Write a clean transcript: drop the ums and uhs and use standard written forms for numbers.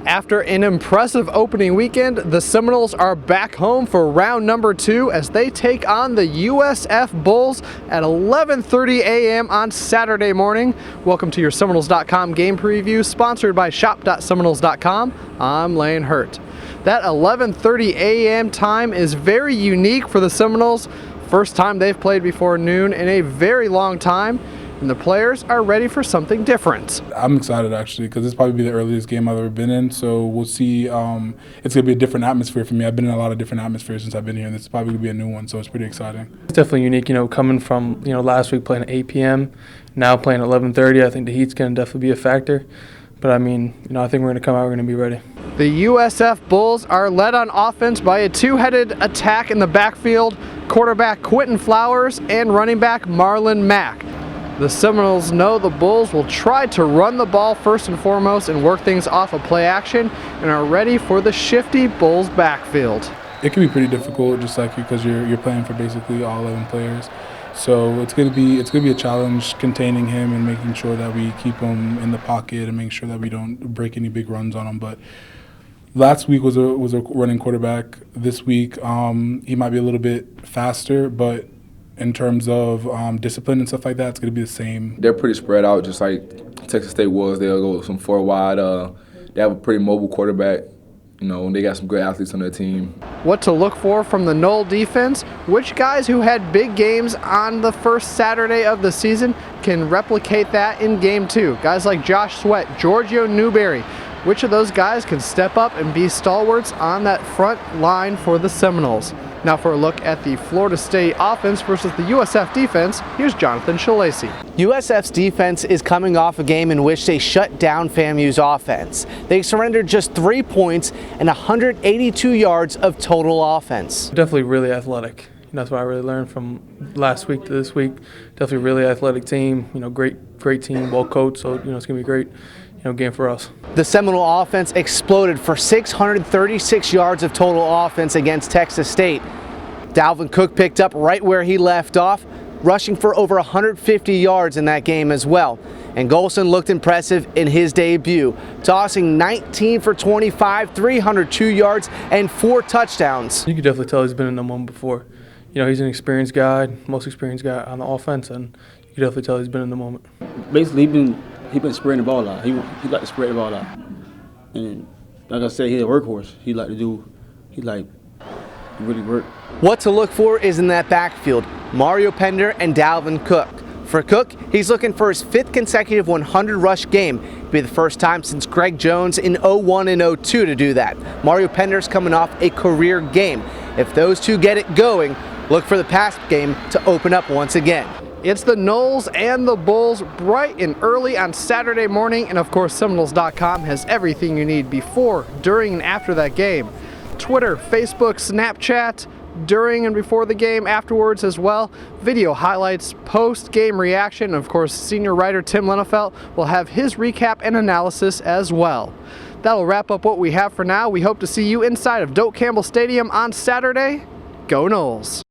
After an impressive opening weekend, the Seminoles are back home for round number 2 as they take on the USF Bulls at 11:30 a.m. on Saturday morning. Welcome to your Seminoles.com game preview, sponsored by shop.seminoles.com. I'm Lane Hurt. That 11:30 a.m. time is very unique for the Seminoles. First time they've played before noon in a very long time, and the players are ready for something different. I'm excited actually because this will probably be the earliest game I've ever been in, so we'll see. It's going to be a different atmosphere for me. I've been in a lot of different atmospheres since I've been here, and this is probably going to be a new one, so it's pretty exciting. It's definitely unique, coming from, last week playing at 8 p.m., now playing at 11:30. I think the heat's going to definitely be a factor. But, I think we're going to come out, we're going to be ready. The USF Bulls are led on offense by a two-headed attack in the backfield, quarterback Quentin Flowers and running back Marlon Mack. The Seminoles know the Bulls will try to run the ball first and foremost and work things off of play action, and are ready for the shifty Bulls backfield. It can be pretty difficult, just like because you're playing for basically all 11 players. So it's gonna be a challenge containing him and making sure that we keep him in the pocket and making sure that we don't break any big runs on him. But last week was a running quarterback. This week he might be a little bit faster, but in terms of discipline and stuff like that, it's going to be the same. They're pretty spread out, just like Texas State was. They'll go with some four wide. They have a pretty mobile quarterback. They got some great athletes on their team. What to look for from the Nole defense? Which guys who had big games on the first Saturday of the season can replicate that in game 2? Guys like Josh Sweat, Giorgio Newberry. Which of those guys can step up and be stalwarts on that front line for the Seminoles? Now for a look at the Florida State offense versus the USF defense, here's Jonathan Shalacy. USF's defense is coming off a game in which they shut down FAMU's offense. They surrendered just 3 points and 182 yards of total offense. Definitely really athletic. That's what I really learned from last week to this week. Definitely really athletic team, great team, well coached, so it's going to be a great game for us. The Seminole offense exploded for 636 yards of total offense against Texas State. Dalvin Cook picked up right where he left off, rushing for over 150 yards in that game as well. And Golson looked impressive in his debut, tossing 19 for 25, 302 yards, and 4 touchdowns. You can definitely tell he's been in the moment before. He's an experienced guy, most experienced guy on the offense, and you can definitely tell he's been in the moment. Basically, he been spreading the ball out. He like to spread the ball out. And like I said, he's a workhorse. He really work. What to look for is in that backfield, Mario Pender and Dalvin Cook. For Cook, he's looking for his 5th consecutive 100 rush game. It'll be the first time since Greg Jones in 01 and 02 to do that. Mario Pender's coming off a career game. If those two get it going, look for the pass game to open up once again. It's the Noles and the Bulls bright and early on Saturday morning, and of course Seminoles.com has everything you need before, during, and after that game. Twitter, Facebook, Snapchat, during and before the game, afterwards as well. Video highlights, post-game reaction, and of course senior writer Tim Lenefelt will have his recap and analysis as well. That'll wrap up what we have for now. We hope to see you inside of Doak Campbell Stadium on Saturday. Go Noles!